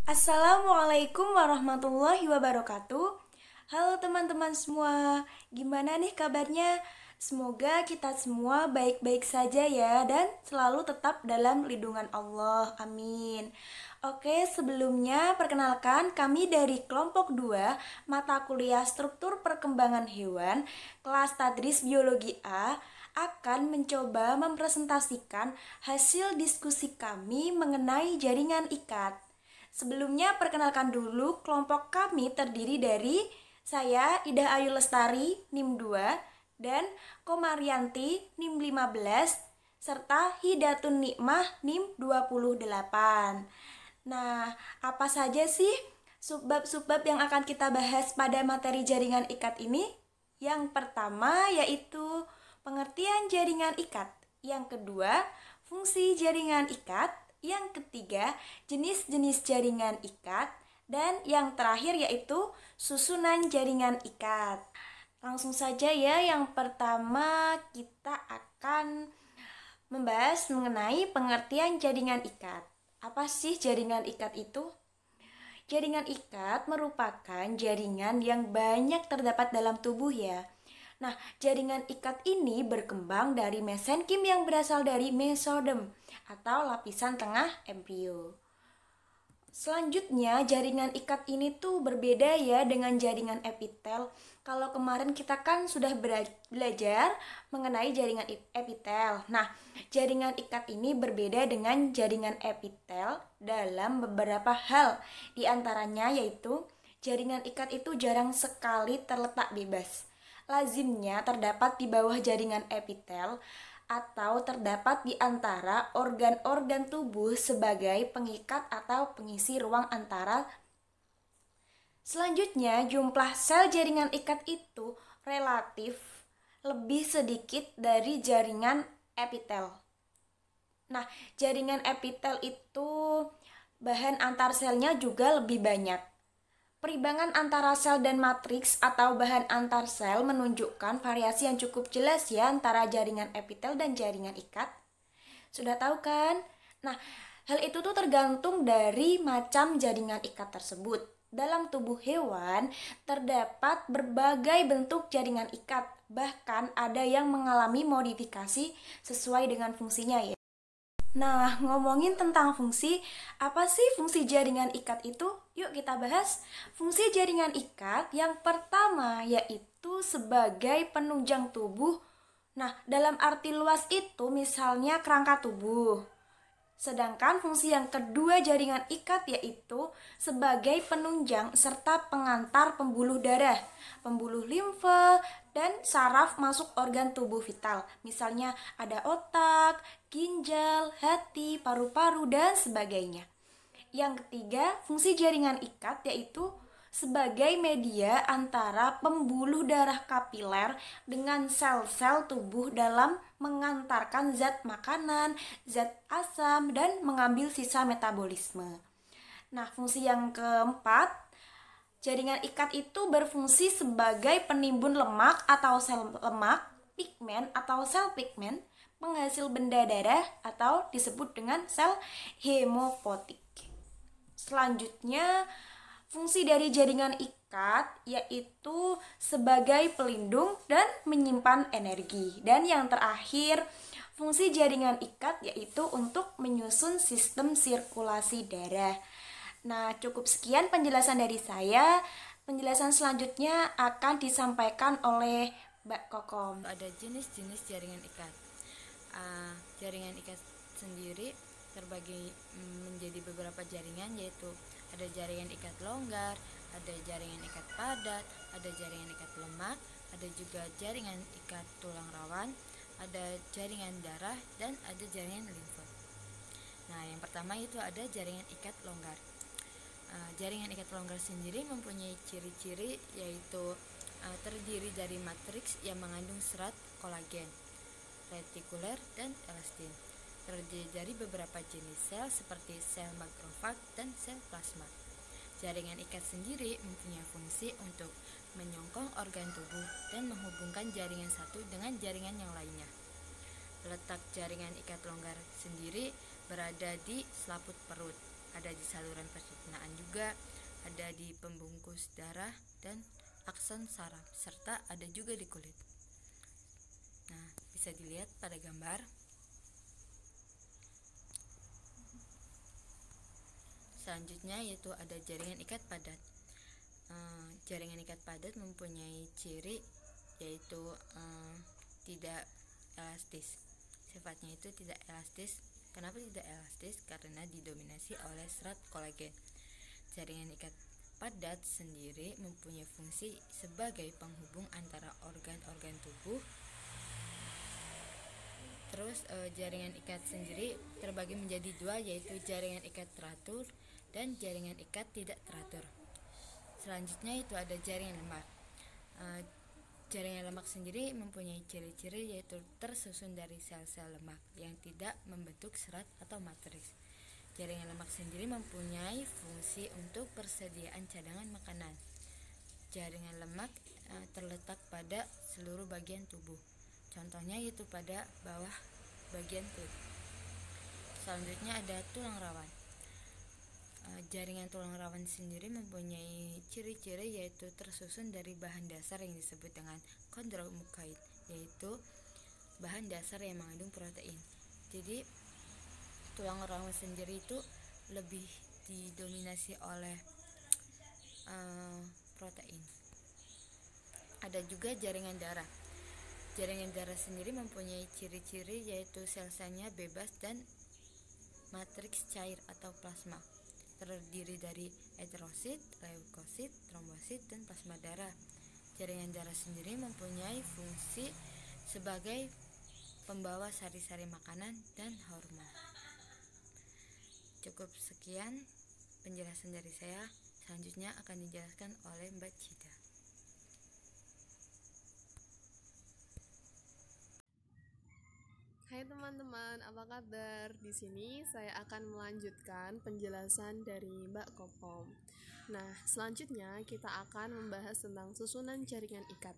Assalamualaikum warahmatullahi wabarakatuh. Halo teman-teman semua, gimana nih kabarnya? Semoga kita semua baik-baik saja ya dan selalu tetap dalam lindungan Allah. Amin. Oke, sebelumnya perkenalkan kami dari kelompok 2 mata kuliah struktur perkembangan hewan kelas Tadris Biologi A akan mencoba mempresentasikan hasil diskusi kami mengenai jaringan ikat. Sebelumnya perkenalkan dulu kelompok kami terdiri dari saya Ida Ayu Lestari NIM 2 dan Komarianti NIM 15 serta Hidatun Nikmah NIM 28. Nah, apa saja sih subbab-subbab yang akan kita bahas pada materi jaringan ikat ini? Yang pertama yaitu pengertian jaringan ikat. Yang kedua, fungsi jaringan ikat. Yang ketiga, jenis-jenis jaringan ikat. Dan yang terakhir yaitu susunan jaringan ikat. Langsung saja ya, yang pertama kita akan membahas mengenai pengertian jaringan ikat. Apa sih jaringan ikat itu? Jaringan ikat merupakan jaringan yang banyak terdapat dalam tubuh ya. Nah, jaringan ikat ini berkembang dari mesenkim yang berasal dari mesodem atau lapisan tengah embrio. Selanjutnya, jaringan ikat ini tuh berbeda ya dengan jaringan epitel. Kalau kemarin kita kan sudah belajar mengenai jaringan epitel. Nah, jaringan ikat ini berbeda dengan jaringan epitel dalam beberapa hal. Di antaranya yaitu jaringan ikat itu jarang sekali terletak bebas. Lazimnya terdapat di bawah jaringan epitel atau terdapat di antara organ-organ tubuh sebagai pengikat atau pengisi ruang antara. Selanjutnya, jumlah sel jaringan ikat itu relatif lebih sedikit dari jaringan epitel. Nah, jaringan epitel itu bahan antar selnya juga lebih banyak. Perimbangan antara sel dan matriks atau bahan antar sel menunjukkan variasi yang cukup jelas ya antara jaringan epitel dan jaringan ikat. Sudah tahu kan? Nah, hal itu tuh tergantung dari macam jaringan ikat tersebut. Dalam tubuh hewan terdapat berbagai bentuk jaringan ikat, bahkan ada yang mengalami modifikasi sesuai dengan fungsinya ya. Nah, ngomongin tentang fungsi, apa sih fungsi jaringan ikat itu? Yuk kita bahas. Fungsi jaringan ikat yang pertama yaitu sebagai penunjang tubuh. Nah, dalam arti luas itu misalnya kerangka tubuh. Sedangkan fungsi yang kedua jaringan ikat yaitu sebagai penunjang serta pengantar pembuluh darah, pembuluh limfe, dan saraf masuk organ tubuh vital. Misalnya ada otak, ginjal, hati, paru-paru, dan sebagainya. Yang ketiga, fungsi jaringan ikat yaitu sebagai media antara pembuluh darah kapiler dengan sel-sel tubuh dalam mengantarkan zat makanan, zat asam, dan mengambil sisa metabolisme. Nah, fungsi yang keempat, jaringan ikat itu berfungsi sebagai penimbun lemak atau sel lemak, pigmen atau sel pigmen, penghasil benda darah atau disebut dengan sel hemopotik. Selanjutnya, fungsi dari jaringan ikat yaitu sebagai pelindung dan menyimpan energi. Dan yang terakhir, fungsi jaringan ikat yaitu untuk menyusun sistem sirkulasi darah. Nah, cukup sekian penjelasan dari saya. Penjelasan selanjutnya akan disampaikan oleh Mbak Kokom. Ada jenis-jenis jaringan ikat. Jaringan ikat sendiri terbagi menjadi beberapa jaringan, yaitu ada jaringan ikat longgar, ada jaringan ikat padat, ada jaringan ikat lemak, ada juga jaringan ikat tulang rawan, ada jaringan darah, dan ada jaringan limfe. Nah, yang pertama itu ada jaringan ikat longgar. Jaringan ikat longgar sendiri mempunyai ciri-ciri yaitu terdiri dari matriks yang mengandung serat kolagen, retikuler, dan elastin. Terdiri dari beberapa jenis sel seperti sel makrofag dan sel plasma. Jaringan ikat sendiri mempunyai fungsi untuk menyongkong organ tubuh dan menghubungkan jaringan satu dengan jaringan yang lainnya. Letak jaringan ikat longgar sendiri berada di selaput perut, ada di saluran pencernaan juga, ada di pembungkus darah dan akson saraf, serta ada juga di kulit. Nah, bisa dilihat pada gambar. Selanjutnya yaitu ada jaringan ikat padat. Jaringan ikat padat mempunyai ciri yaitu tidak elastis. Sifatnya itu tidak elastis. Kenapa tidak elastis? Karena didominasi oleh serat kolagen. Jaringan ikat padat sendiri mempunyai fungsi sebagai penghubung antara organ-organ tubuh. Terus jaringan ikat sendiri terbagi menjadi dua, yaitu jaringan ikat teratur dan jaringan ikat tidak teratur. Selanjutnya itu ada jaringan lemak. Jaringan lemak sendiri mempunyai ciri-ciri yaitu tersusun dari sel-sel lemak yang tidak membentuk serat atau matriks. Jaringan lemak sendiri mempunyai fungsi untuk persediaan cadangan makanan. Jaringan lemak terletak pada seluruh bagian tubuh. Contohnya yaitu pada bawah bagian kulit. Selanjutnya ada tulang rawan. Jaringan tulang rawan sendiri mempunyai ciri-ciri yaitu tersusun dari bahan dasar yang disebut dengan chondromucoid, yaitu bahan dasar yang mengandung protein. Jadi tulang rawan sendiri itu lebih didominasi oleh protein. Ada juga jaringan darah. Jaringan darah sendiri mempunyai ciri-ciri yaitu sel-selnya bebas dan matriks cair atau plasma. Terdiri dari eritrosit, leukosit, trombosit, dan plasma darah. Jaringan darah sendiri mempunyai fungsi sebagai pembawa sari-sari makanan dan hormon. Cukup sekian penjelasan dari saya. Selanjutnya akan dijelaskan oleh Mbak Cida. Hai teman-teman, apa kabar? Di sini saya akan melanjutkan penjelasan dari Mbak Kopom. Nah, selanjutnya kita akan membahas tentang susunan jaringan ikat.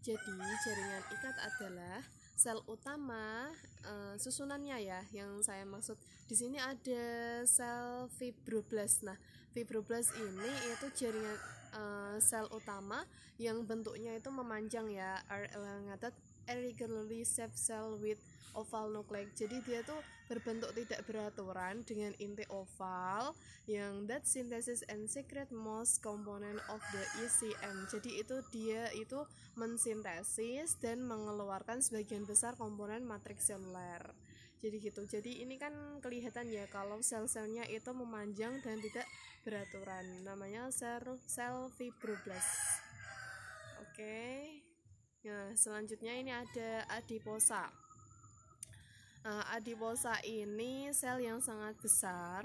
Jadi, jaringan ikat adalah sel utama susunannya ya. Yang saya maksud di sini ada sel fibroblast. Nah, fibroblast ini itu jaringan sel utama yang bentuknya itu memanjang ya, elongated irregularly shaped cell with oval nuclei. Jadi dia tuh berbentuk tidak beraturan dengan inti oval yang that synthesis and secret most component of the ECM. Jadi dia itu mensintesis dan mengeluarkan sebagian besar komponen matriks seluler. Jadi gitu. Jadi ini kan kelihatan ya kalau sel-selnya itu memanjang dan tidak beraturan. Namanya sel fibroblast. Oke. Nah, selanjutnya ini ada adiposa. Adiposa ini sel yang sangat besar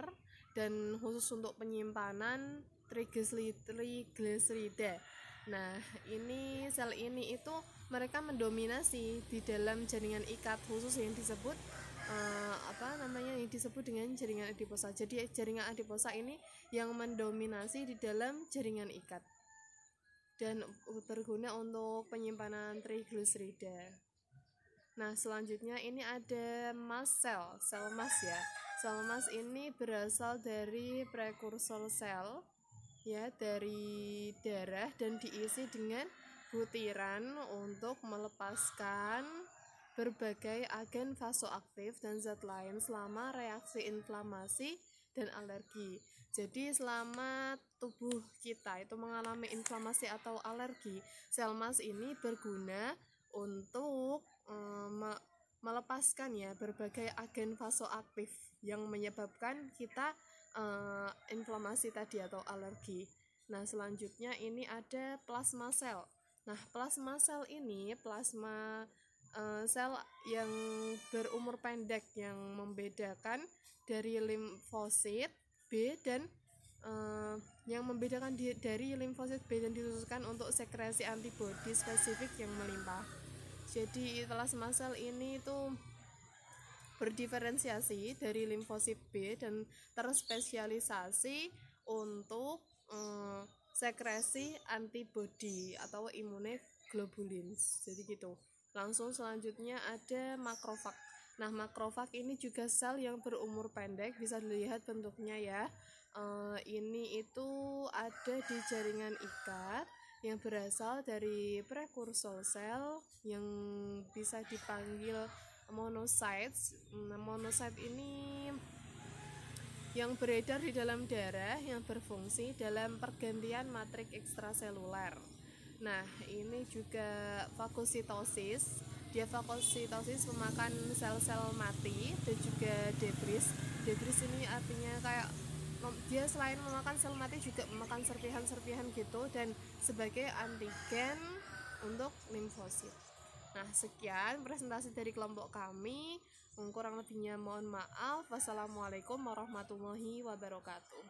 dan khusus untuk penyimpanan trigliserida. Nah, ini sel ini itu mereka mendominasi di dalam jaringan ikat khusus yang disebut yang disebut dengan jaringan adiposa. Jadi jaringan adiposa ini yang mendominasi di dalam jaringan ikat dan berguna untuk penyimpanan trigliserida. Nah, selanjutnya ini ada mast sel mast ya. Sel mast ini berasal dari prekursor sel ya, dari darah dan diisi dengan butiran untuk melepaskan berbagai agen vasoaktif dan zat lain selama reaksi inflamasi dan alergi. Jadi selama tubuh kita itu mengalami inflamasi atau alergi, sel mast ini berguna untuk melepaskan ya berbagai agen vasoaktif yang menyebabkan kita inflamasi tadi atau alergi. Nah, selanjutnya ini ada plasma sel. Nah, plasma sel ini sel yang berumur pendek yang membedakan dari limfosit B dan yang membedakan dari limfosit B dan dikhususkan untuk sekresi antibodi spesifik yang melimpah. Jadi plasma sel ini tuh berdiferensiasi dari limfosit B dan terspesialisasi untuk sekresi antibodi atau immunoglobulins. Jadi gitu. Langsung selanjutnya ada makrofag. Nah, makrofag ini juga sel yang berumur pendek, bisa dilihat bentuknya ya. Ini itu ada di jaringan ikat yang berasal dari prekursor sel yang bisa dipanggil monocytes. Monocyte ini yang beredar di dalam darah yang berfungsi dalam pergantian matriks ekstraseluler. Nah, ini juga fagositosis. Dia fagositosis memakan sel-sel mati dan juga debris. Debris ini artinya kayak dia selain memakan sel mati juga memakan serpihan-serpihan gitu dan sebagai antigen untuk limfosit. Nah, sekian presentasi dari kelompok kami. Kurang lebihnya mohon maaf. Wassalamualaikum warahmatullahi wabarakatuh.